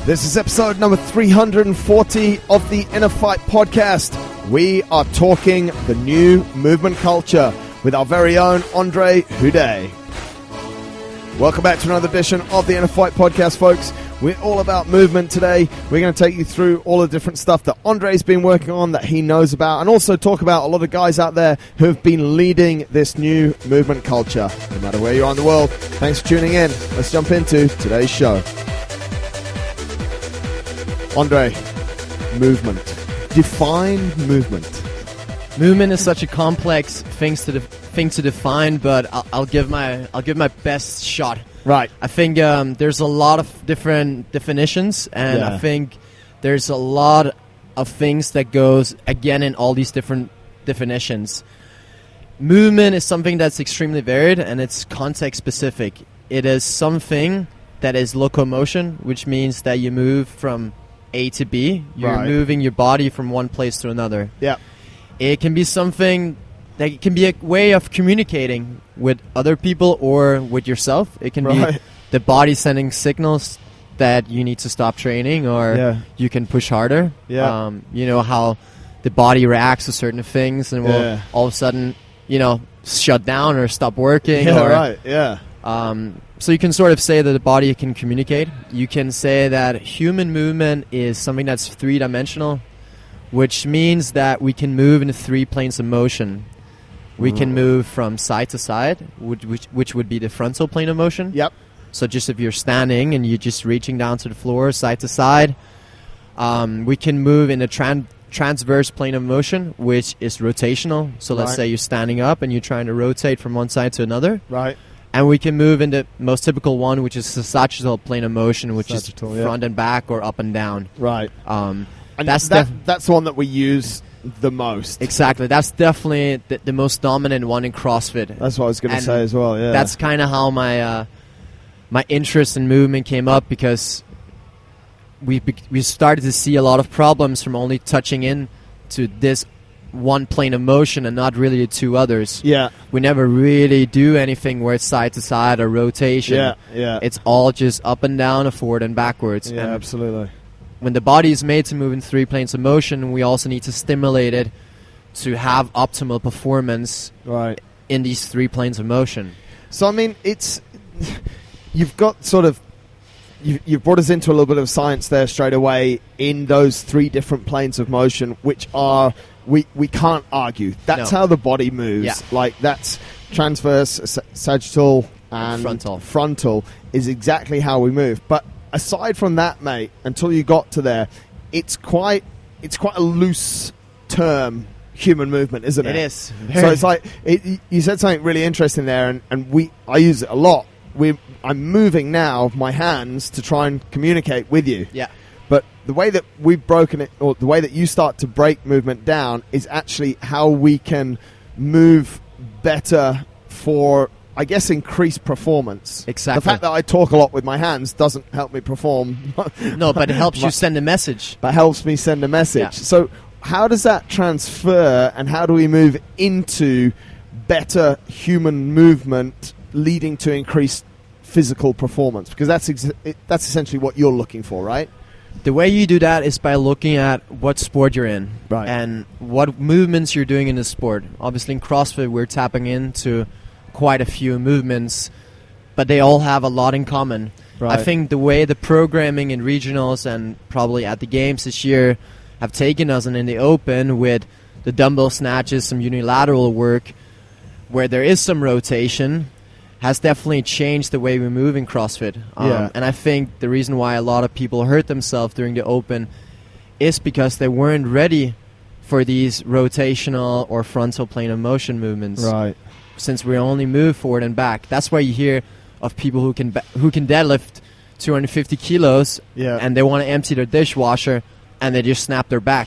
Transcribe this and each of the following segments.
This is episode number 340 of the InnerFight podcast. We are talking the new movement culture with our very own Andre Houdet. Welcome back to another edition of the InnerFight podcast, folks. We're all about movement today. We're going to take you through all the different stuff that Andre's been working on, that he knows about, and also talk about a lot of guys out there who have been leading this new movement culture. No matter where you are in the world, thanks for tuning in. Let's jump into today's show. Andre, movement. Define movement. Movement is such a complex thing to define, but I'll give my best shot. Right. I think there's a lot of different definitions, and I think there's a lot of things that goes again in all these different definitions. Movement is something that's extremely varied, and it's context specific. It is something that is locomotion, which means that you move from A to B. You're moving your body from one place to another. Yeah. It can be something that it can be a way of communicating with other people or with yourself. It can be the body sending signals that you need to stop training, or you can push harder. Yeah. You know how the body reacts to certain things and will all of a sudden, shut down or stop working. So you can sort of say that the body can communicate. You can say that human movement is something that's three-dimensional, which means that we can move in 3 planes of motion. We can move from side to side, which would be the frontal plane of motion. Yep. So just if you're standing and you're just reaching down to the floor, side to side. We can move in a transverse plane of motion, which is rotational. So let's say you're standing up and you're trying to rotate from one side to another. Right. And we can move in the most typical one, which is the sagittal plane of motion, which is front and back or up and down. Right. And that's the one that we use the most. Exactly. That's definitely the most dominant one in CrossFit. That's what I was going to say as well, yeah. That's kind of how my interest in movement came up, because we started to see a lot of problems from only touching in to this one plane of motion and not really the 2 others. Yeah. We never really do anything where it's side to side or rotation. Yeah. It's all just up and down or forward and backwards. Yeah, and absolutely. when the body is made to move in 3 planes of motion, we also need to stimulate it to have optimal performance in these 3 planes of motion. So, I mean, you've got sort of, you've brought us into a little bit of science there straight away in those 3 different planes of motion, which are, we can't argue. That's how the body moves. Yeah. Like, that's transverse, sagittal, and frontal is exactly how we move. But aside from that, mate, until you got to there, it's quite a loose term, human movement, isn't it? It is. So it's like, you said something really interesting there, and I use it a lot. I'm moving now my hands to try and communicate with you. Yeah. But the way that we've broken it, or the way that you start to break movement down, is actually how we can move better for, I guess, increased performance. Exactly. The fact that I talk a lot with my hands doesn't help me perform. No, but it helps you send a message. But helps me send a message. Yeah. So how does that transfer, and how do we move into better human movement leading to increased physical performance? Because that's essentially what you're looking for, right? The way you do that is by looking at what sport you're in and what movements you're doing in the sport. Obviously, in CrossFit, we're tapping into quite a few movements, but they all have a lot in common. I think the way the programming in regionals and probably at the games this year have taken us, and in the open with the dumbbell snatches, some unilateral work where there is some rotation, has definitely changed the way we move in CrossFit. And I think the reason why a lot of people hurt themselves during the open is because they weren't ready for these rotational or frontal plane of motion movements. Right. Since we only move forward and back. That's why you hear of people who can deadlift 250 kilos and they want to empty their dishwasher and they just snap their back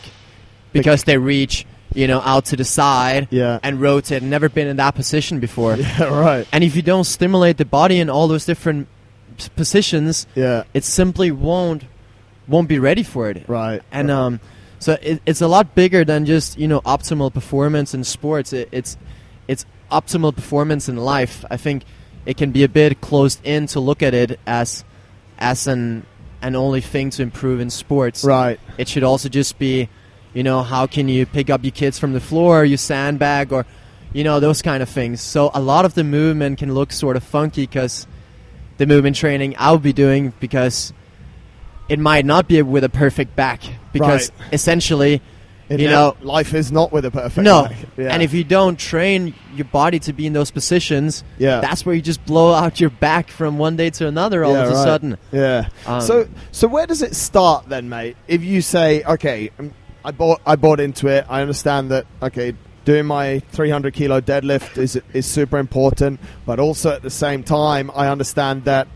because they reach out to the side and rotate. Never been in that position before. Yeah, right. And if you don't stimulate the body in all those different positions, it simply won't be ready for it. Right. And so it's a lot bigger than just optimal performance in sports. It's optimal performance in life. I think it can be a bit closed in to look at it as an an only thing to improve in sports. Right. It should also just be, how can you pick up your kids from the floor, you sandbag, or, those kind of things. So a lot of the movement can look sort of funky because the movement training I'll be doing, because it might not be with a perfect back, because essentially, life is not with a perfect back. Yeah. And if you don't train your body to be in those positions, that's where you just blow out your back from one day to another all of a sudden. Yeah. So where does it start then, mate? If you say, okay, I bought into it. I understand that. Okay, doing my 300 kilo deadlift is super important, but also at the same time, I understand that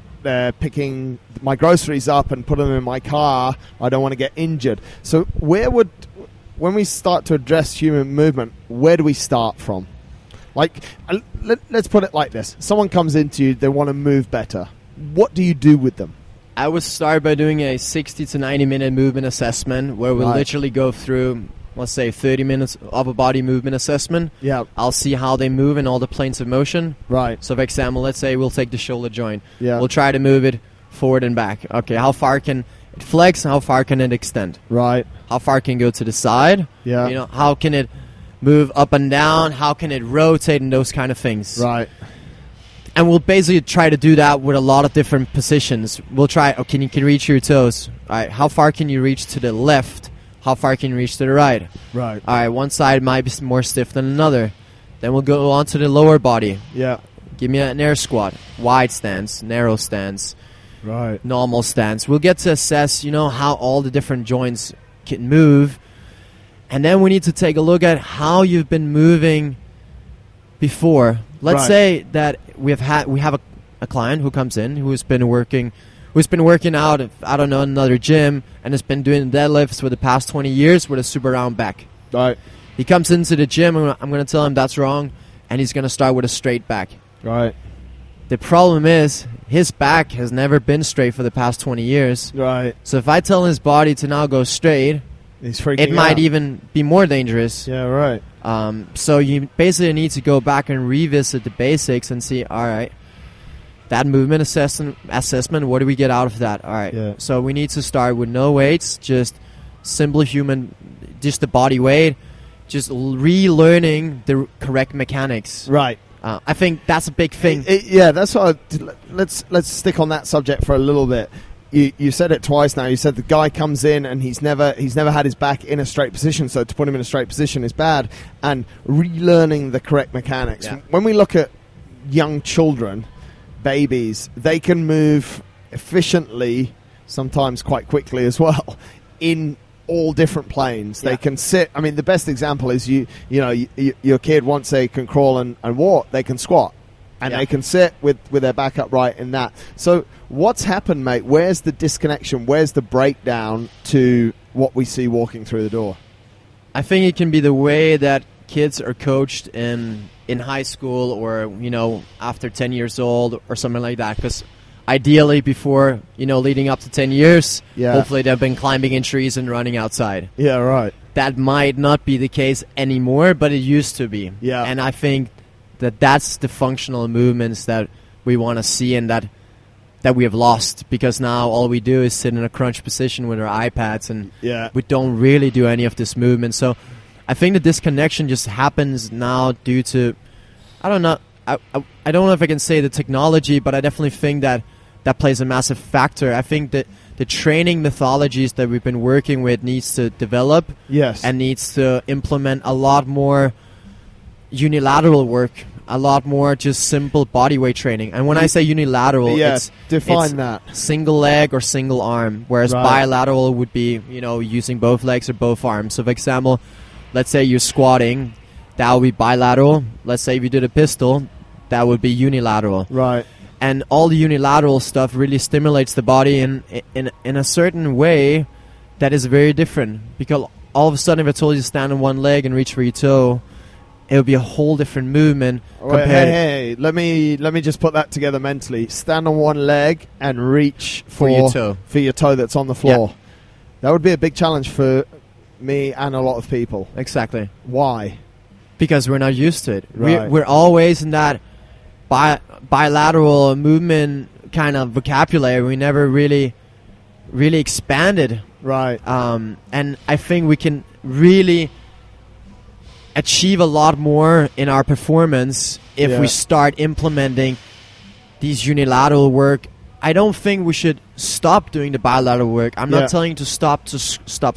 picking my groceries up and putting them in my car, I don't want to get injured. So when we start to address human movement, where do we start from? Like, let's put it like this. Someone comes into you, they want to move better. What do you do with them? I would start by doing a 60 to 90 minute movement assessment where we'll literally go through, let's say, 30 minutes of a body movement assessment. Yeah. I'll see how they move in all the planes of motion. Right. So, for example, let's say we'll take the shoulder joint. Yeah. We'll try to move it forward and back. Okay, how far can it flex? How far can it extend? Right. How far can it go to the side? Yeah. How can it move up and down? How can it rotate and those kind of things? Right. And we'll basically try to do that with a lot of different positions. We'll try, can you reach your toes? All right, how far can you reach to the left? How far can you reach to the right? Right. All right, one side might be more stiff than another. Then we'll go on to the lower body. Yeah. Give me an air squat, wide stance, narrow stance, normal stance. We'll get to assess, how all the different joints can move. And then we need to take a look at how you've been moving before. Let's say that we have a client who comes in who's been working out at, I don't know, another gym, and has been doing deadlifts for the past 20 years with a super round back. Right. He comes into the gym, and I'm going to tell him that's wrong, and he's going to start with a straight back. Right. The problem is his back has never been straight for the past 20 years. Right. So if I tell his body to now go straight, it might even be more dangerous. Yeah, right. So you basically need to go back and revisit the basics and see, all right, that movement assessment, what do we get out of that? All right. Yeah. So we need to start with no weights, just simple just the body weight, just relearning the correct mechanics. Right. I think that's a big thing. That's what. Let's stick on that subject for a little bit. You said it twice now. You said the guy comes in and he's never had his back in a straight position, so to put him in a straight position is bad. And relearning the correct mechanics. Yeah. When we look at young children, babies, they can move efficiently, sometimes quite quickly as well, in all different planes. Yeah. They can sit. I mean, the best example is your kid, once they can crawl and walk, they can squat. And they can sit with their back upright in that. So what's happened, mate? Where's the disconnection? Where's the breakdown to what we see walking through the door? I think it can be the way that kids are coached in high school or, after 10 years old or something like that. Because ideally before, leading up to 10 years, hopefully they've been climbing in trees and running outside. Yeah, right. That might not be the case anymore, but it used to be. Yeah. And I think that's the functional movements that we want to see and that we have lost, because now all we do is sit in a crunch position with our iPads and we don't really do any of this movement. So I think the disconnection just happens now due to, I don't know if I can say the technology, but I definitely think that plays a massive factor. I think that the training methodologies that we've been working with needs to develop and needs to implement a lot more unilateral work, a lot more just simple body weight training. And when I say unilateral, it's single leg or single arm, whereas bilateral would be, using both legs or both arms. So for example, let's say you're squatting, that would be bilateral. Let's say if you did a pistol, that would be unilateral. Right. And all the unilateral stuff really stimulates the body in a certain way that is very different. Because all of a sudden, if I told you to stand on one leg and reach for your toe, it would be a whole different movement. Hey, let me just put that together mentally. Stand on one leg and reach for your toe that's on the floor. Yeah. That would be a big challenge for me and a lot of people. Exactly. Why? Because we're not used to it. Right. We're always in that bilateral movement kind of vocabulary. We never really really expanded. Right. And I think we can really achieve a lot more in our performance if we start implementing these unilateral work. I don't think we should stop doing the bilateral work. I'm not telling you to stop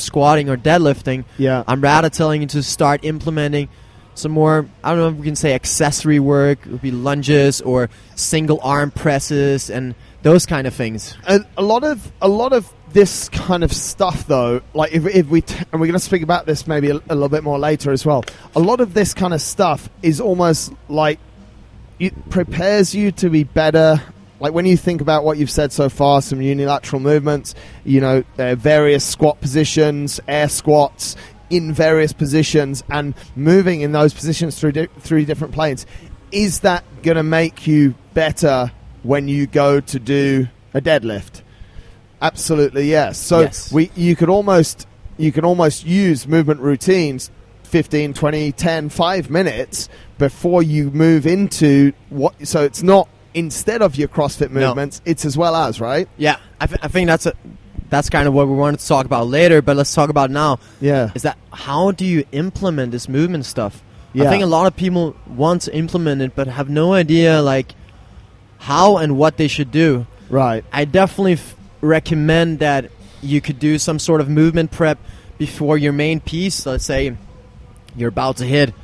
squatting or deadlifting. Yeah. I'm rather telling you to start implementing some more, I don't know if we can say accessory work. It would be lunges or single arm presses and those kind of things. A lot of this kind of stuff, though, like if we and we're going to speak about this maybe a little bit more later as well. A lot of this kind of stuff is almost like it prepares you to be better. Like when you think about what you've said so far, some unilateral movements, various squat positions, air squats in various positions, and moving in those positions through different planes. Is that going to make you better when you go to do a deadlift? Absolutely, yes. So you could almost use movement routines 15, 20, 10, 5 minutes before you move into what. So it's not instead of your CrossFit movements, it's as well as, right? Yeah, I think that's kind of what we wanted to talk about later, but let's talk about now. Yeah. Is that how do you implement this movement stuff? Yeah. I think a lot of people want to implement it, but have no idea like how and what they should do. Right. I definitely recommend that you could do some sort of movement prep before your main piece. Let's say you're about to hit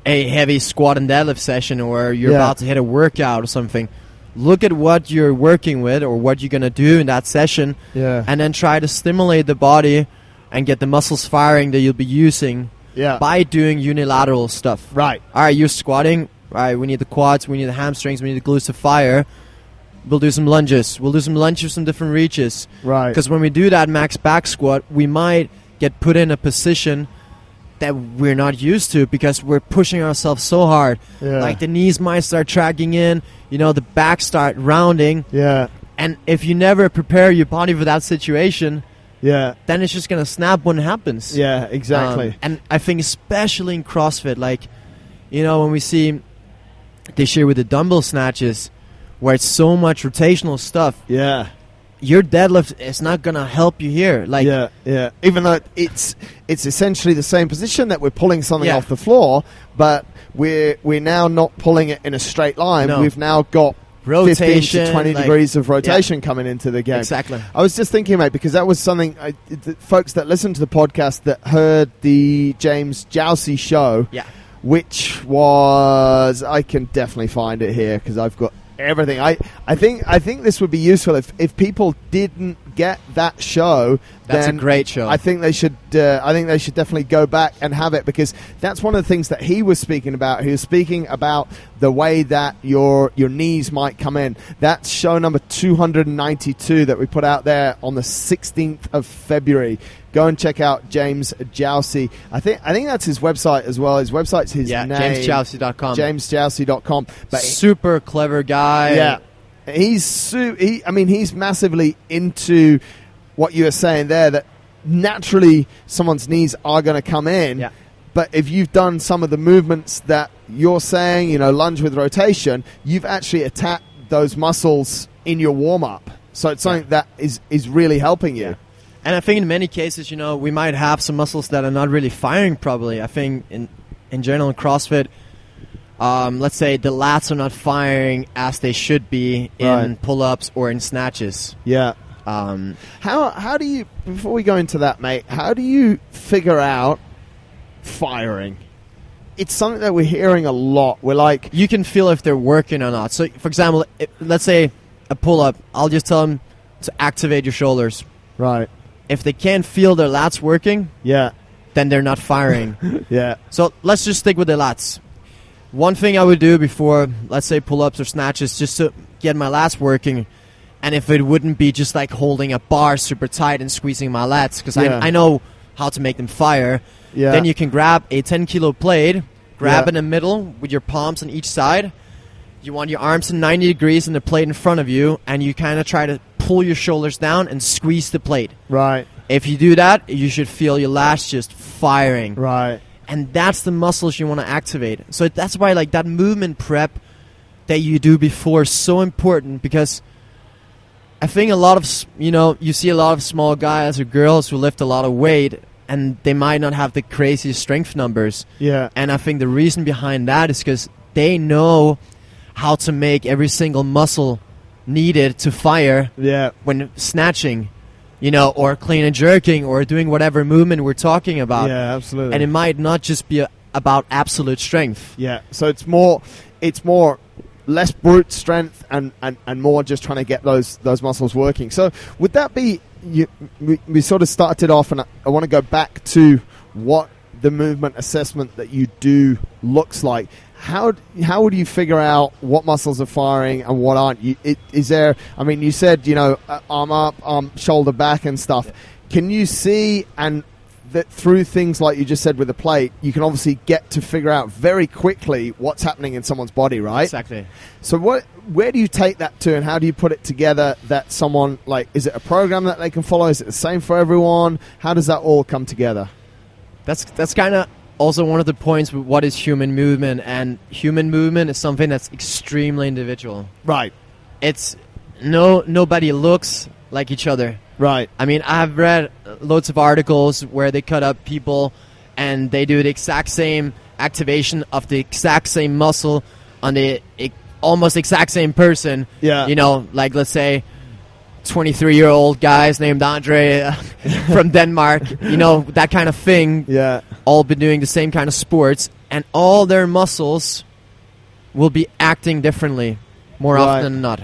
a heavy squat and deadlift session, or you're about to hit a workout or something. Look at what you're working with or what you're going to do in that session, and then try to stimulate the body and get the muscles firing that you'll be using by doing unilateral stuff. Right. All right, you're squatting. All right, we need the quads, we need the hamstrings, we need the glutes to fire. We'll do some lunges. We'll do some lunges, some different reaches. Right. Because when we do that max back squat, we might get put in a position that we're not used to because we're pushing ourselves so hard. Yeah. Like the knees might start tracking in, the back start rounding. Yeah. And if you never prepare your body for that situation, then it's just going to snap when it happens. Yeah, exactly. And I think especially in CrossFit, like, when we see this year with the dumbbell snatches, where it's so much rotational stuff. Yeah. Your deadlift is not gonna help you here. Like even though it's essentially the same position that we're pulling something off the floor, but we're now not pulling it in a straight line. No. We've now got rotation, 15 to 20 degrees of rotation coming into the game. Exactly. I was just thinking, mate, because that was something the folks that listened to the podcast that heard the James Jousey show, which was, I can definitely find it here because I've got everything. I think this would be useful if people didn't get that show. That's a great show. I think they should. I think they should definitely go back and have it, because that's one of the things that he was speaking about. He was speaking about the way that your knees might come in. That's show number 292 that we put out there on the 16th of February. Go and check out James Jousey. I think that's his website as well. His website's his name. JamesJousey.com. JamesJousey.com. But super clever guy. Yeah. He's massively into what you were saying there, that naturally someone's knees are going to come in. Yeah. But if you've done some of the movements that you're saying, lunge with rotation, you've actually attacked those muscles in your warm-up. So it's something that is really helping you. Yeah. And I think in many cases, we might have some muscles that are not really firing properly. I think in general in CrossFit, let's say the lats are not firing as they should be in pull-ups or in snatches. Yeah. How do you, before we go into that, mate, how do you figure out firing? It's something that we're hearing a lot. We're like, you can feel if they're working or not. So, for example, let's say a pull-up, I'll just tell them to activate your shoulders. Right. If they can't feel their lats working, then they're not firing. Yeah. So let's just stick with the lats. One thing I would do before, let's say, pull-ups or snatches, just to get my lats working, and if it wouldn't be just like holding a bar super tight and squeezing my lats, because I know how to make them fire, then you can grab a 10-kilo plate, grab in the middle with your palms on each side. You want your arms in 90 degrees and the plate in front of you, and you kind of try to pull your shoulders down and squeeze the plate. Right. If you do that, you should feel your lats just firing. Right. And that's the muscles you want to activate. So that's why like that movement prep that you do before is so important, because I think a lot of, you see a lot of small guys or girls who lift a lot of weight, and they might not have the craziest strength numbers. Yeah. And I think the reason behind that is because they know how to make every single muscle needed to fire when snatching, or clean and jerking, or doing whatever movement we're talking about. Yeah, absolutely. And it might not just be about absolute strength. Yeah, so it's more less brute strength and more just trying to get those muscles working. So would that be, we sort of started off, and I want to go back to what the movement assessment that you do looks like. How would you figure out what muscles are firing and what aren't? You said, arm up, shoulder back and stuff. Can you see, and that through things like you just said with the plate, you can obviously get to figure out very quickly what's happening in someone's body, right? Exactly. So where do you take that to, and how do you put it together that someone, is it a program that they can follow? Is it the same for everyone? How does that all come together? That's kind of also one of the points with what is human movement, and human movement is something that's extremely individual. Right. It's nobody looks like each other. Right. I mean, I've read loads of articles where they cut up people and they do the exact same activation of the exact same muscle on the almost exact same person. Yeah. Let's say 23-year-old guys named Andre from Denmark, that kind of thing. Yeah. All been doing the same kind of sports, and all their muscles will be acting differently more often than not.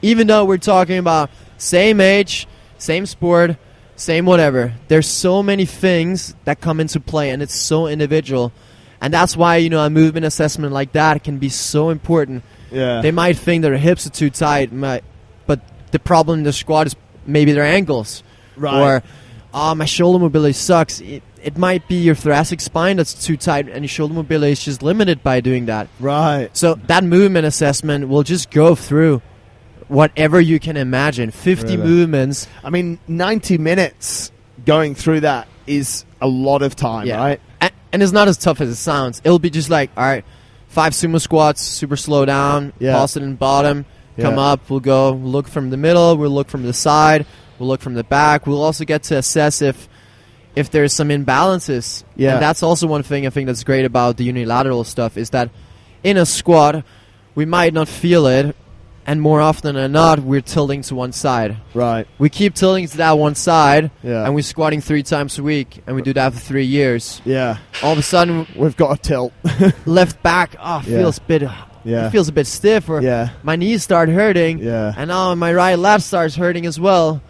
Even though we're talking about same age, same sport, same whatever, there's so many things that come into play, and it's so individual. And that's why, a movement assessment like that can be so important. Yeah. They might think their hips are too tight, but the problem in the squat is maybe their ankles. Right. Or, my shoulder mobility sucks. It might be your thoracic spine that's too tight, and your shoulder mobility is just limited by doing that. Right. So that movement assessment will just go through whatever you can imagine. 50 movements. I mean, 90 minutes going through that is a lot of time, right? And it's not as tough as it sounds. It'll be just like, all right, 5 sumo squats, super slow down, pause it in bottom, come up, we'll look from the middle, we'll look from the side, we'll look from the back. We'll also get to assess if there's some imbalances. Yeah. And that's also one thing I think that's great about the unilateral stuff, is that in a squat, we might not feel it, and more often than not, we're tilting to one side. Right. We keep tilting to that one side, and we're squatting 3 times a week, and we do that for 3 years. Yeah. All of a sudden, we've got a tilt. Left back, feels it feels a bit stiff, or my knees start hurting, and now my right lat starts hurting as well.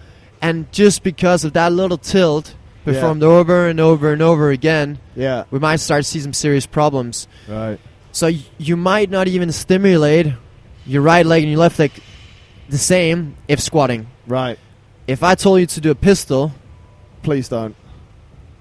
And just because of that little tilt, performed over and over and over again, we might start to see some serious problems. Right. So you might not even stimulate your right leg and your left leg the same if squatting. Right. If I told you to do a pistol, please don't.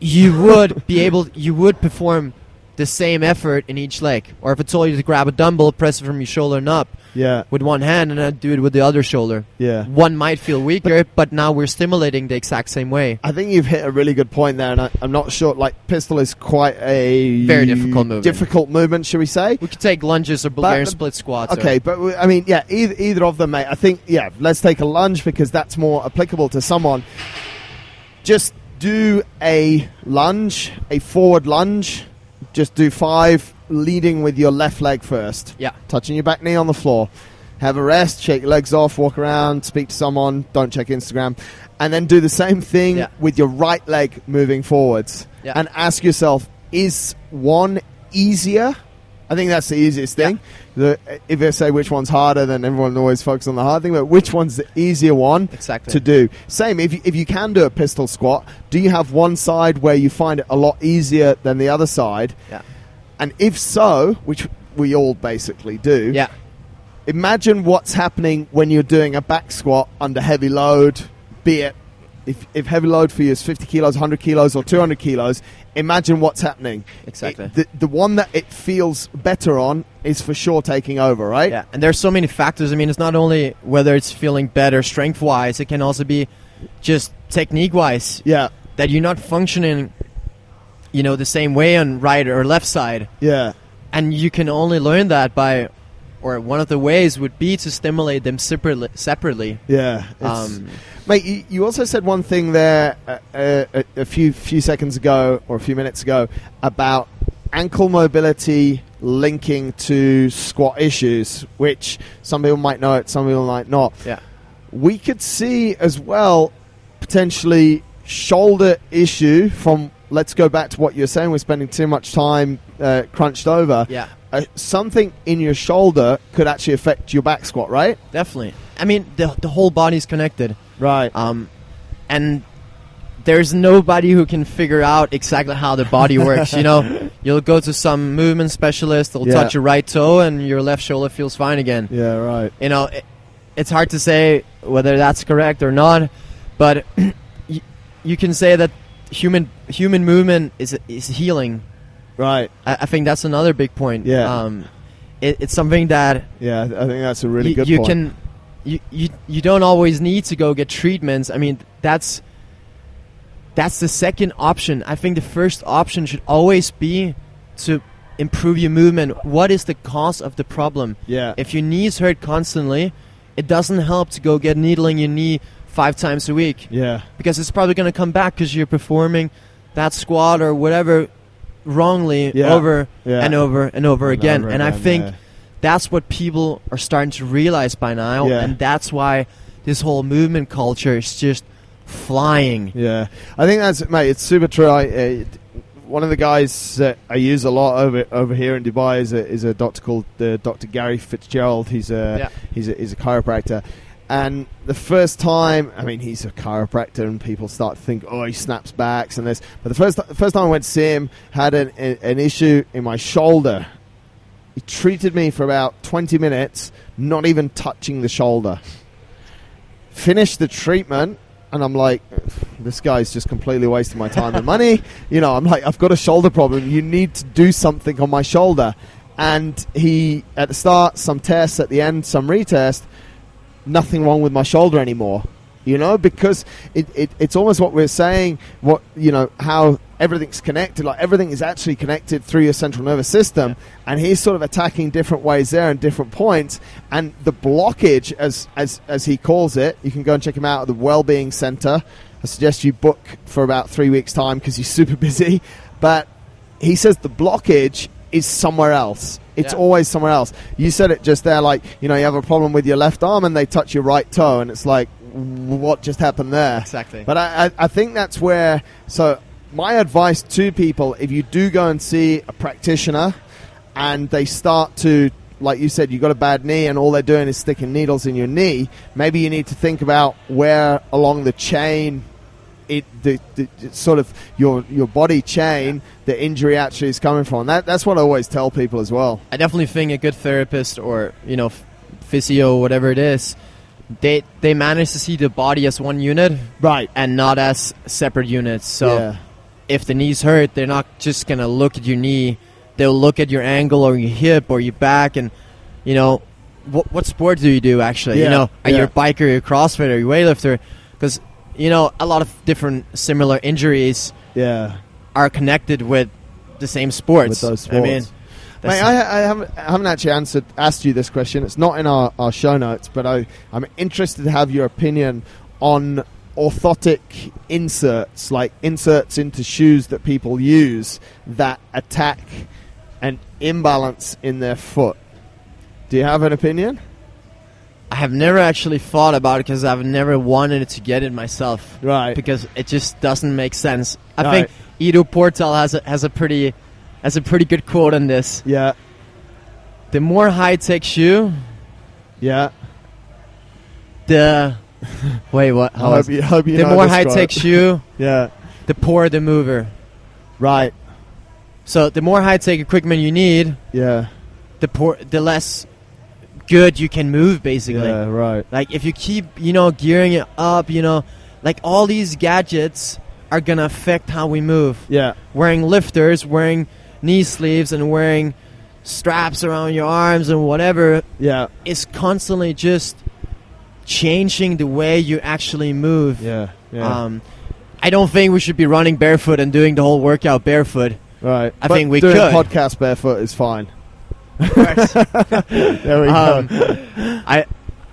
You would perform the same effort in each leg. Or if I told you to grab a dumbbell, press it from your shoulder and up with one hand, and then do it with the other shoulder. Yeah. One might feel weaker, but now we're stimulating the exact same way. I think you've hit a really good point there, and I'm not sure, pistol is quite a very difficult movement, should we say? We could take lunges or Bulgarian split squats. Okay, but I mean, either of them, mate. I think, let's take a lunge because that's more applicable to someone. Just do a lunge, a forward lunge. Just do 5, leading with your left leg first. Yeah. Touching your back knee on the floor. Have a rest, shake your legs off, walk around, speak to someone, don't check Instagram. And then do the same thing with your right leg moving forwards. Yeah. And ask yourself, is one easier? I think that's the easiest thing. If I say which one's harder, then everyone always focuses on the hard thing. But which one's the easier one to do? Same, if you can do a pistol squat, do you have one side where you find it a lot easier than the other side? Yeah. And if so, which we all basically do, imagine what's happening when you're doing a back squat under heavy load, be it if heavy load for you is 50 kilos, 100 kilos, or 200 kilos, imagine what's happening. Exactly. The one that it feels better on is for sure taking over, right? Yeah, and there's so many factors. I mean, it's not only whether it's feeling better strength-wise, it can also be just technique-wise. Yeah. That you're not functioning, the same way on right or left side. Yeah. And you can only learn that by or one of the ways would be to stimulate them separately. Yeah. Mate, you also said one thing there a few seconds ago or a few minutes ago about ankle mobility linking to squat issues, which some people might know it, some people might not. Yeah. We could see as well potentially shoulder issue from, let's go back to what you were saying, we're spending too much time crunched over. Yeah. Something in your shoulder could actually affect your back squat, right? Definitely. I mean, the whole body's connected. Right. And there's nobody who can figure out exactly how the body works. You know, you'll go to some movement specialist, they'll touch your right toe, and your left shoulder feels fine again. Yeah, right. You know, it's hard to say whether that's correct or not, but you can say that human movement is healing. Right. I think that's another big point. Yeah. It's something that... Yeah, I think that's a really good point. You don't always need to go get treatments. I mean, that's the second option. I think the first option should always be to improve your movement. What is the cause of the problem? Yeah. If your knees hurt constantly, it doesn't help to go get needling your knee 5 times a week. Yeah. Because it's probably going to come back because you're performing that squat or whatever wrongly over and over and over again. And I think that's what people are starting to realize by now. Yeah. And that's why this whole movement culture is just flying. Yeah. I think that's, mate, it's super true. One of the guys that I use a lot over here in Dubai is a doctor called Dr. Gary Fitzgerald. He's a chiropractor. And the first time, I mean, he's a chiropractor, and people start to think, oh, he snaps backs and this. But the first time I went to see him, had an issue in my shoulder. He treated me for about 20 minutes, not even touching the shoulder. Finished the treatment, and I'm like, this guy's just completely wasting my time and money. You know, I'm like, I've got a shoulder problem. You need to do something on my shoulder. And he, at the start, some tests, at the end, some retest. Nothing wrong with my shoulder anymore, you know, because it's almost what we're saying, what, you know, how everything's connected, like everything is actually connected through your central nervous system, and he's sort of attacking different ways there and different points, and the blockage, as he calls it, you can go and check him out at the Wellbeing Center. I suggest you book for about 3 weeks time because he's super busy, but he says the blockage is somewhere else. It's always somewhere else. You said it just there, like, you know, you have a problem with your left arm and they touch your right toe, and it's like, what just happened there? Exactly. But I think that's where, so my advice to people, if you do go and see a practitioner and they start to, like you said, you got a bad knee and all they're doing is sticking needles in your knee, maybe you need to think about where along the chain, the sort of your body chain, the injury actually is coming from. That's what I always tell people as well. I definitely think a good therapist or, you know, physio, whatever it is, they manage to see the body as one unit, right, and not as separate units. So if the knee's hurt, they're not just gonna look at your knee. They'll look at your ankle or your hip or your back, and, you know, what sport do you do actually? You know, are you a biker, you're a CrossFitter, or you weightlifter? Because, you know, a lot of different similar injuries are connected with the same sports. With those sports. I mean, mate, I haven't actually asked you this question. It's not in our show notes, but I'm interested to have your opinion on orthotic inserts, like inserts into shoes that people use that attack an imbalance in their foot. Do you have an opinion? I have never actually thought about it because I've never wanted to get it myself. Right. Because it just doesn't make sense. I think Ido Portal has a pretty good quote on this. Yeah. The more high-tech shoe. Yeah. Wait, what? I hope you the know more this high-tech quote. shoe. Yeah. The poorer the mover. Right. So the more high-tech equipment you need. Yeah. The less good you can move, basically. Yeah, right. Like, if you keep, you know, gearing it up, you know, like, all these gadgets are going to affect how we move. Yeah. Wearing lifters, wearing knee sleeves, and wearing straps around your arms and whatever is constantly just changing the way you actually move. Yeah. I don't think we should be running barefoot and doing the whole workout barefoot. Right. I think we doing could. a podcast barefoot is fine. Of course. There we go.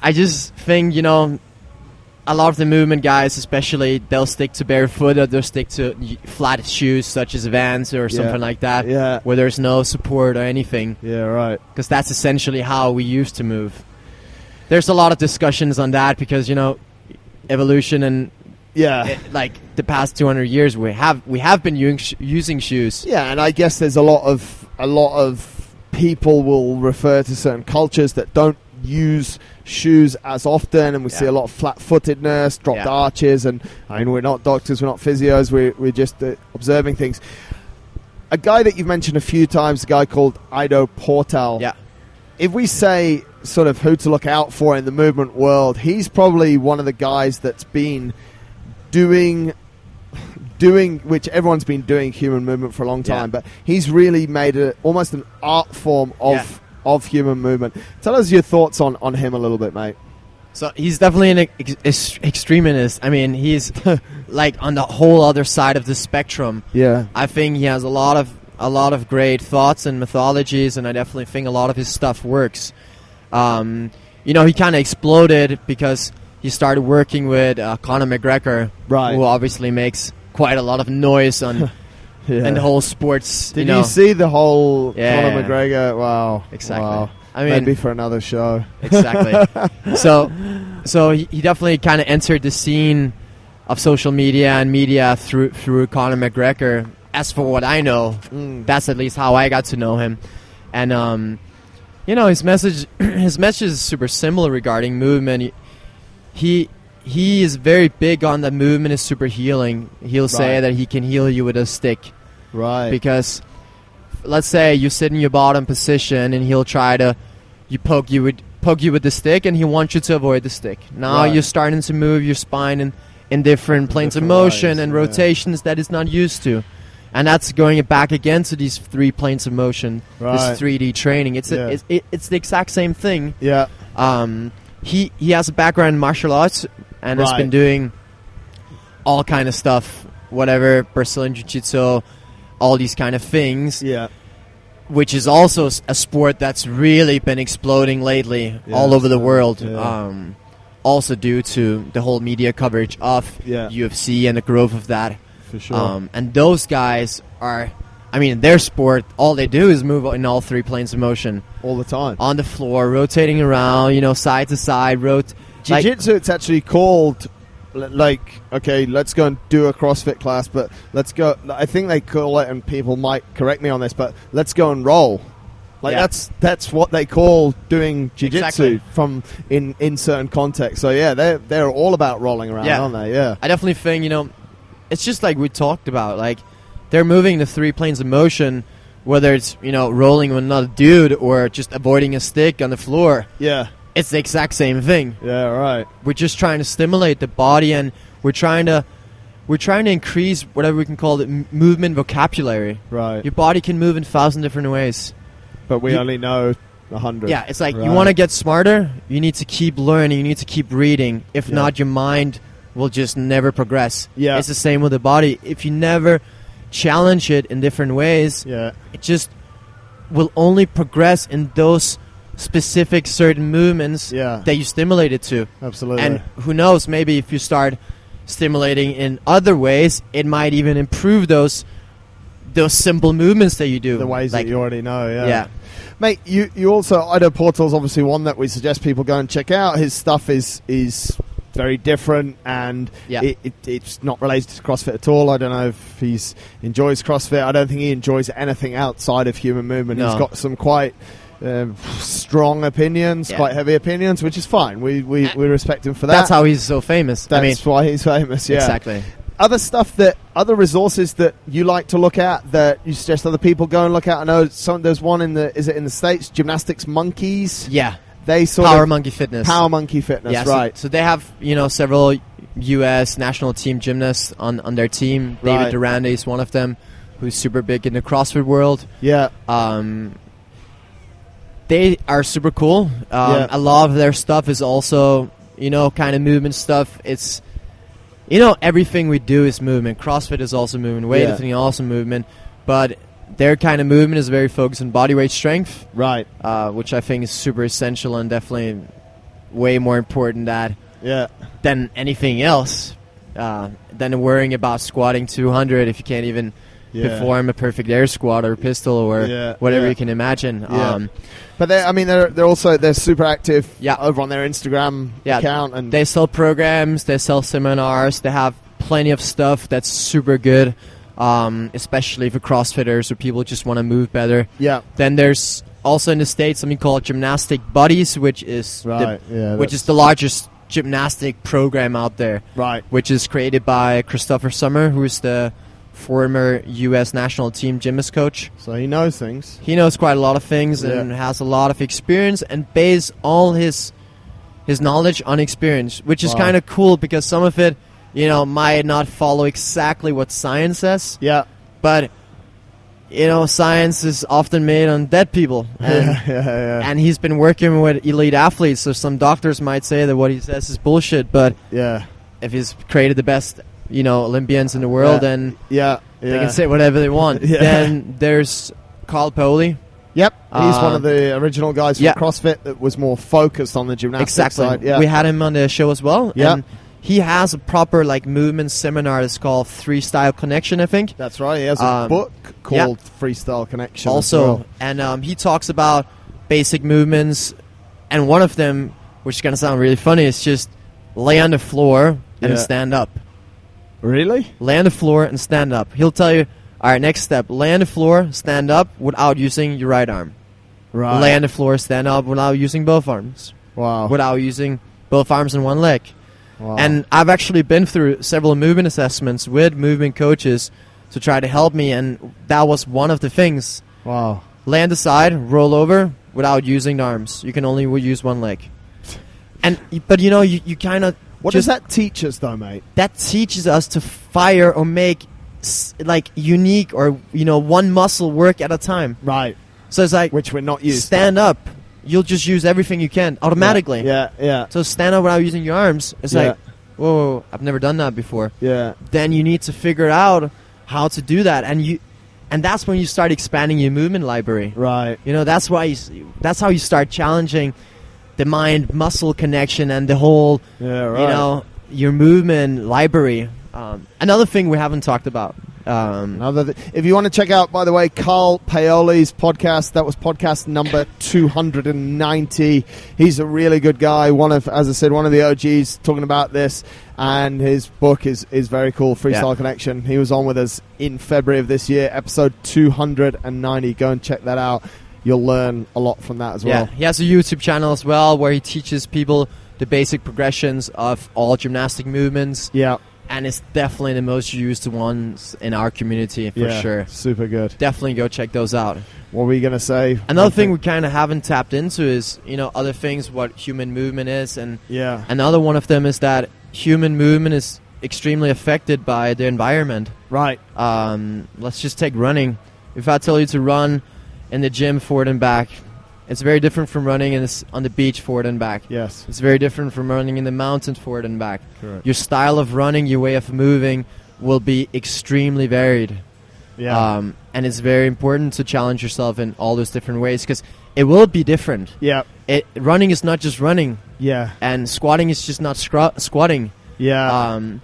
I just think, you know, a lot of the movement guys, especially, they'll stick to barefoot or they'll stick to flat shoes such as Vans or something like that, where there's no support or anything. Yeah, right. Because that's essentially how we used to move. There's a lot of discussions on that because, you know, evolution and like the past 200 years, we have been using shoes. Yeah, and I guess there's a lot of people will refer to certain cultures that don't use shoes as often, and we see a lot of flat-footedness, dropped arches, and I mean, we're not doctors, we're not physios, we're just observing things. A guy that you've mentioned a few times, a guy called Ido Portal. Yeah. If we say sort of who to look out for in the movement world, he's probably one of the guys that's been doing which everyone's been doing human movement for a long time, but he's really made it almost an art form of human movement. Tell us your thoughts on him a little bit, mate. So he's definitely an extremist. I mean, he's like on the whole other side of the spectrum. Yeah, I think he has a lot of great thoughts and mythologies, and I definitely think a lot of his stuff works. You know, he kind of exploded because he started working with Conor McGregor, who obviously makes quite a lot of noise on and the whole sports. Did you see the whole Conor McGregor? Wow, exactly. Wow. I mean, maybe for another show. Exactly. So he definitely kind of entered the scene of social media and media through Conor McGregor. As for what I know, that's at least how I got to know him. And you know, his message is super similar regarding movement. He is very big on that movement is super healing. He'll say that he can heal you with a stick. Right. Because let's say you sit in your bottom position and he'll try to poke you with the stick, and he wants you to avoid the stick. Now you're starting to move your spine in different planes of motion and rotations that it's not used to. And that's going back again to these 3 planes of motion, this 3D training. It's it's the exact same thing. Yeah. He has a background in martial arts and has been doing all kind of stuff, whatever, Brazilian Jiu-Jitsu, all these kind of things. Yeah. Which is also a sport that's really been exploding lately all over the world. Yeah. Also due to the whole media coverage of UFC and the growth of that. For sure. And those guys are, I mean, their sport, all they do is move in all 3 planes of motion. All the time. On the floor, rotating around, you know, side to side. Jiu-Jitsu, it's actually called, like, okay, let's go and do a CrossFit class, but let's go, I think they call it, and people might correct me on this, but let's go and roll. Like, that's what they call doing jiu-jitsu from in certain contexts. So, yeah, they're all about rolling around, aren't they? Yeah. I definitely think, you know, it's just like we talked about, like, they're moving the 3 planes of motion, whether it's, you know, rolling with another dude or just avoiding a stick on the floor. Yeah. It's the exact same thing. Yeah, right. We're just trying to stimulate the body, and we're trying to increase whatever we can call it movement vocabulary. Right. Your body can move in 1,000 different ways. But we only know 100. Yeah, it's like you want to get smarter, you need to keep learning, you need to keep reading. If not, your mind will just never progress. Yeah. It's the same with the body. If you never challenge it in different ways, it just will only progress in those specific certain movements that you stimulate it to. Absolutely. And who knows, maybe if you start stimulating in other ways, it might even improve those simple movements that you do. The ways that you already know, yeah. Mate, you also, Ido Portal's obviously one that we suggest people go and check out. His stuff is very different, and it's not related to CrossFit at all. I don't know if he enjoys CrossFit. I don't think he enjoys anything outside of human movement. No. He's got some quite strong opinions, quite heavy opinions, which is fine. We respect him for that. That's how he's so famous. That's why he's famous, yeah. Exactly. Other resources that you like to look at that you suggest other people go and look at? I know there's one in the States, Gymnastics Monkeys? Yeah. They Power Monkey Fitness. Power Monkey Fitness, yeah, right. So they have, you know, several U.S. national team gymnasts on their team. David Durante is one of them, who's super big in the CrossFit world. Yeah. They are super cool. A lot of their stuff is also, you know, kind of movement stuff. It's, you know, everything we do is movement. CrossFit is also movement. Weightlifting is also movement. But their kind of movement is very focused on body weight strength, right? Which I think is super essential and definitely way more important than anything else. Than worrying about squatting 200 if you can't even perform a perfect air squat or pistol or whatever you can imagine. But they're super active over on their Instagram account, and they sell programs, they sell seminars, they have plenty of stuff that's super good, especially for CrossFitters or people who just want to move better. Then there's also in the States something called Gymnastic Buddies, which is the largest gymnastic program out there, which is created by Christopher Summer, who is the former U.S. national team gymnast coach. So he knows things. He knows quite a lot of things and has a lot of experience and based all his knowledge on experience, which is kind of cool because some of it, might not follow exactly what science says. But science is often made on dead people. And he's been working with elite athletes, so some doctors might say that what he says is bullshit, but if he's created the best, Olympians in the world, then they can say whatever they want. Then there's Carl Paoli. He's one of the original guys from CrossFit that was more focused on the gymnastics side. We had him on the show as well. And he has a proper movement seminar that's called Freestyle Connection, I think. That's right. He has a book called Freestyle Connection. Also, and he talks about basic movements, and one of them, which is going to sound really funny, is just lay on the floor and stand up. Really? Lay on the floor and stand up. He'll tell you, all right, next step, lay on the floor, stand up without using your right arm. Right. Lay on the floor, stand up without using both arms. Wow. Without using both arms and one leg. Wow. And I've actually been through several movement assessments with movement coaches to try to help me, and that was one of the things. Wow. Lay on the side, roll over without using the arms. You can only use one leg. But you kind of... What does that teach us, though, mate? That teaches us to fire or make unique or one muscle work at a time. Right. So it's like, which we're not used. Stand up. You'll just use everything you can automatically. Yeah. So stand up without using your arms. It's like, whoa, I've never done that before. Yeah. Then you need to figure out how to do that, and that's when you start expanding your movement library. Right. That's how you start challenging the mind-muscle connection and the whole, your movement library. Another thing we haven't talked about. If you want to check out, by the way, Carl Paoli's podcast, that was podcast number 290. He's a really good guy. As I said, one of the OGs talking about this, and his book is very cool, Freestyle Connection. He was on with us in February of this year, episode 290. Go and check that out. You'll learn a lot from that as well. He has a YouTube channel as well where he teaches people the basic progressions of all gymnastic movements. Yeah. And it's definitely the most used ones in our community, for sure. Super good. Definitely go check those out. What were you going to say? Another thing we kind of haven't tapped into is, other things, what human movement is. And another one of them is that human movement is extremely affected by the environment. Right. Let's just take running. If I tell you to run in the gym forward and back, it's very different from running on the beach forward and back. Yes. It's very different from running in the mountains forward and back. Correct. Your style of running, your way of moving will be extremely varied. Yeah. And it's very important to challenge yourself in all those different ways because it will be different. Yeah. Running is not just running. Yeah. And squatting is just not squatting. Yeah.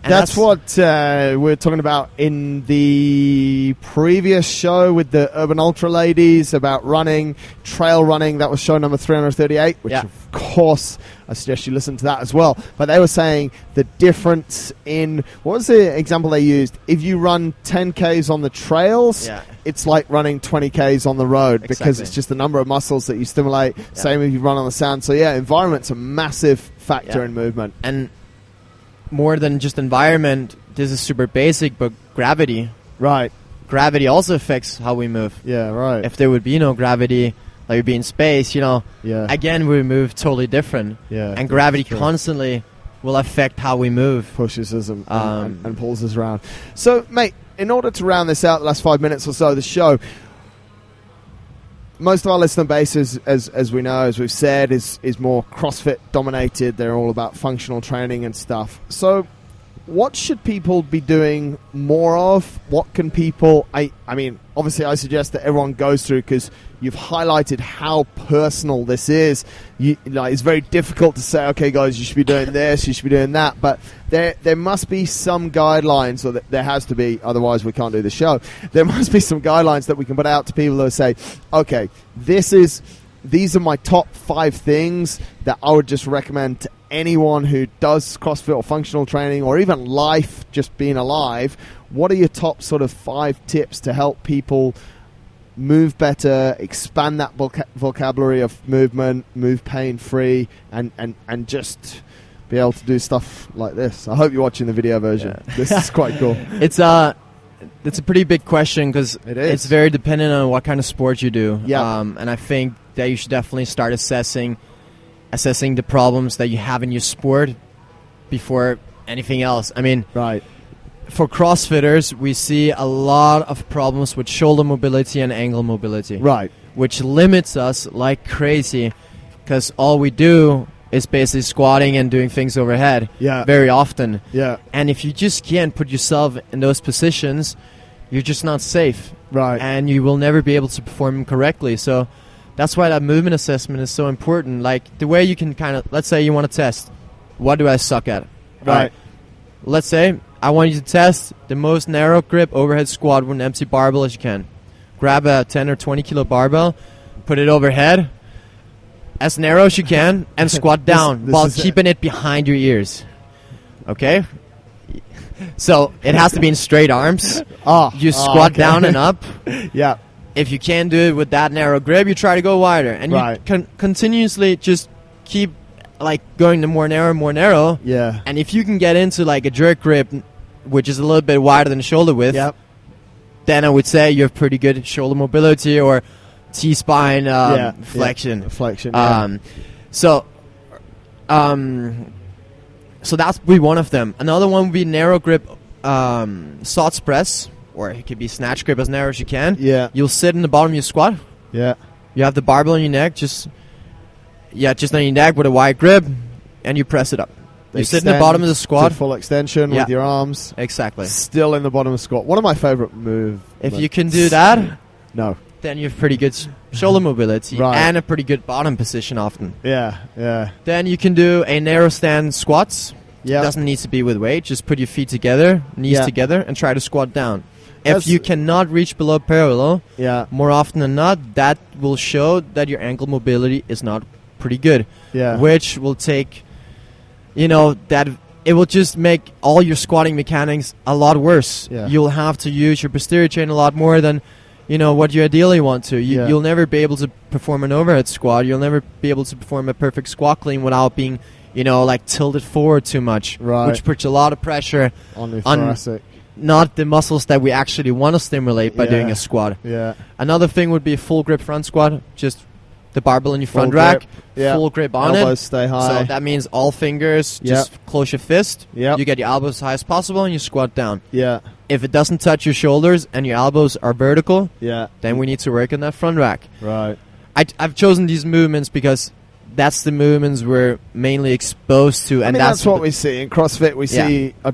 That's what we were talking about in the previous show with the Urban Ultra ladies about running, trail running. That was show number 338, which of course I suggest you listen to that as well. But they were saying the difference in, what was the example they used? If you run 10Ks on the trails, it's like running 20Ks on the road because it's just the number of muscles that you stimulate. Same if you run on the sand. So environment's a massive factor in movement. And more than just environment, this is super basic, but gravity. Right. Gravity also affects how we move. Yeah, right. If there would be no gravity, like we'd be in space, again, we move totally different. Yeah. And gravity constantly will affect how we move. Pushes us and pulls us around. So, mate, in order to round this out, the last 5 minutes or so of the show, most of our listener base, as we know, as we've said, is more CrossFit dominated. They're all about functional training and stuff. So what should people be doing more of? What can people... I mean, obviously I suggest that everyone goes through, because you've highlighted how personal this is. It's very difficult to say, okay, guys, you should be doing this, you should be doing that. But there must be some guidelines, or there has to be, otherwise we can't do the show. There must be some guidelines that we can put out to people who say, okay, these are my top 5 things that I would just recommend to anyone who does CrossFit or functional training, or even life, just being alive. What are your top sort of 5 tips to help people move better, expand that vocabulary of movement, move pain-free, and just be able to do stuff like this? I hope you're watching the video version. Yeah. This is quite cool. It's a pretty big question, because it's very dependent on what kind of sport you do. Yeah. And I think that you should definitely start assessing the problems that you have in your sport before anything else. I mean, right. For CrossFitters, we see a lot of problems with shoulder mobility and ankle mobility. Right. Which limits us like crazy, because all we do is basically squatting and doing things overhead very often. Yeah. And if you just can't put yourself in those positions, you're just not safe. Right. And you will never be able to perform them correctly. So that's why that movement assessment is so important. Like, the way you can kind of, let's say you want to test, what do I suck at? Right. Let's say I want you to test the most narrow grip overhead squat with an empty barbell as you can. Grab a 10 or 20 kilo barbell, put it overhead as narrow as you can, and squat down while keeping it behind your ears. Okay? So it has to be in straight arms. You squat down and up. Yeah. If you can't do it with that narrow grip, you try to go wider. And you can continuously just keep going to more narrow. Yeah. And if you can get into like a jerk grip, which is a little bit wider than shoulder width, then I would say you have pretty good shoulder mobility or T-spine flexion. Flexion. So that's be one of them. Another one would be narrow grip SOTS press, or it could be snatch grip as narrow as you can. Yeah. You'll sit in the bottom of your squat. Yeah. You have the barbell on your neck, just on your neck with a wide grip, and you press it up. You sit in the bottom of the squat. Full extension with your arms. Exactly. Still in the bottom of the squat. One of my favorite moves. If you can do that, then you have pretty good shoulder mobility and a pretty good bottom position often. Yeah, yeah. Then you can do a narrow stand squats. Yeah. Doesn't need to be with weight. Just put your feet together, knees together, and try to squat down. If you cannot reach below parallel, more often than not, that will show that your ankle mobility is not pretty good. Yeah. Which will take, that it will just make all your squatting mechanics a lot worse. Yeah. You'll have to use your posterior chain a lot more than what you ideally want to. You'll never be able to perform an overhead squat. You'll never be able to perform a perfect squat clean without being, tilted forward too much. Right. Which puts a lot of pressure on the thoracic. Not the muscles that we actually want to stimulate by doing a squat. Yeah. Another thing would be a full grip front squat. Just the barbell in your front rack, full grip on elbows stay high. So that means all fingers, just close your fist. Yep. You get your elbows as high as possible, and you squat down. Yeah. If it doesn't touch your shoulders and your elbows are vertical, then we need to work on that front rack. Right. I've chosen these movements because that's the movements we're mainly exposed to. And that's what we see. In CrossFit, we see a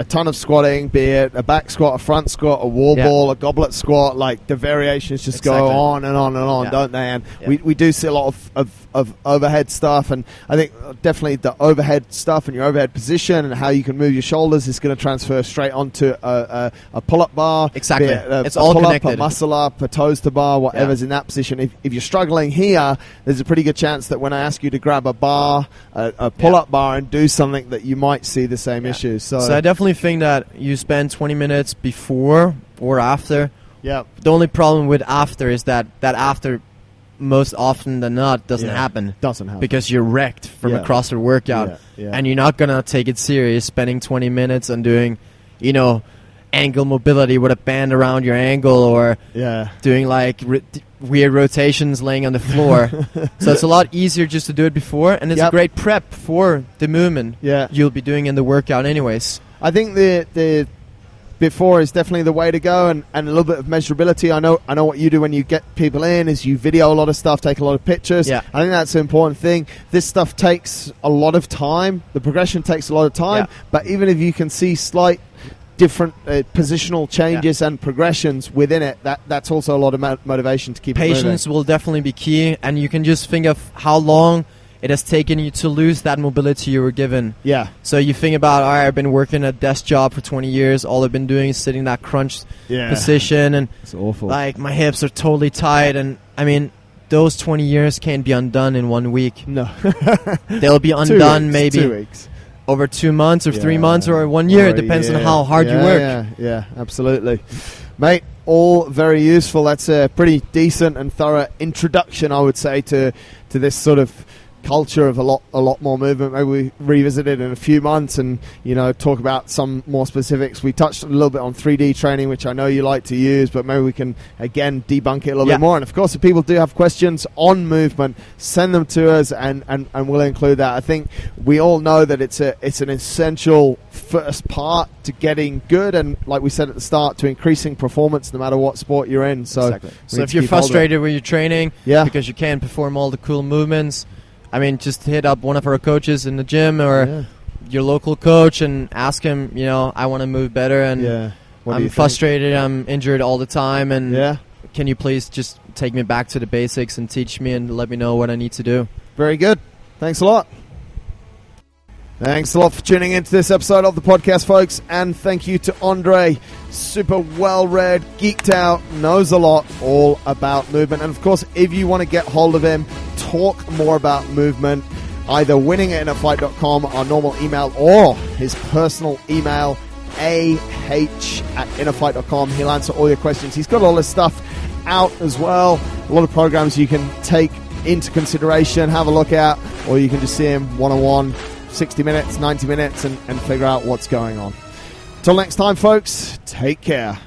ton of squatting, be it a back squat, a front squat, a wall ball, a goblet squat. Like, the variations just go on and on and on, don't they? And we do see a lot of overhead stuff. And I think definitely the overhead stuff and your overhead position and how you can move your shoulders is going to transfer straight onto a pull-up bar. Exactly. It's all pull-up, connected. a muscle up, a toes to bar, whatever's in that position. If you're struggling here, there's a pretty good chance that when I ask you to grab a bar, a pull-up bar, and do something, that you might see the same issues. So I definitely think that you spend 20 minutes before or after. Yeah. The only problem with after is that after, most often than not, doesn't happen. Doesn't happen. Because you're wrecked from a CrossFit workout. And you're not going to take it serious spending 20 minutes on doing, ankle mobility with a band around your ankle, or doing like weird rotations laying on the floor. So it's a lot easier just to do it before, and it's a great prep for the movement you'll be doing in the workout anyways. I think the before is definitely the way to go, and a little bit of measurability. I know what you do when you get people in is you video a lot of stuff, take a lot of pictures. Yeah. I think that's an important thing. This stuff takes a lot of time. The progression takes a lot of time, but even if you can see slight different positional changes and progressions within it, that's also a lot of motivation to keep patience will definitely be key, and you can just think of how long it has taken you to lose that mobility you were given. Yeah. So you think about, all right, I've been working a desk job for 20 years. All I've been doing is sitting in that crunch position, and it's awful. Like my hips are totally tight, and I mean, those 20 years can't be undone in 1 week. No. They'll be undone 2 weeks. Over 2 months or 3 months or 1 year. It depends on how hard you work. Yeah, absolutely. Mate, all very useful. That's a pretty decent and thorough introduction, I would say, to this sort of culture of a lot more movement. Maybe we revisit it in a few months and talk about some more specifics. We touched a little bit on 3D training, which I know you like to use, but maybe we can again debunk it a little bit more. And of course, if people do have questions on movement, send them to us and we'll include that. I think we all know that it's an essential first part to getting good, and like we said at the start, to increasing performance no matter what sport you're in. So, exactly. So if you're frustrated with your training because you can't perform all the cool movements, I mean, just hit up one of our coaches in the gym or your local coach and ask him, I want to move better, and I'm frustrated, I'm injured all the time, and can you please just take me back to the basics and teach me and let me know what I need to do. Very good. Thanks a lot. Thanks a lot for tuning into this episode of the podcast, folks, and thank you to Andre. Super well-read, geeked out, knows a lot all about movement. And of course, if you want to get hold of him, talk more about movement, either winning@innerfight.com, our normal email, or his personal email, ah@innerfight.com. He'll answer all your questions. He's got all this stuff out as well, a lot of programs you can take into consideration, have a look at, or you can just see him one-on-one, 60 minutes, 90 minutes, and figure out what's going on. Till next time, folks, take care.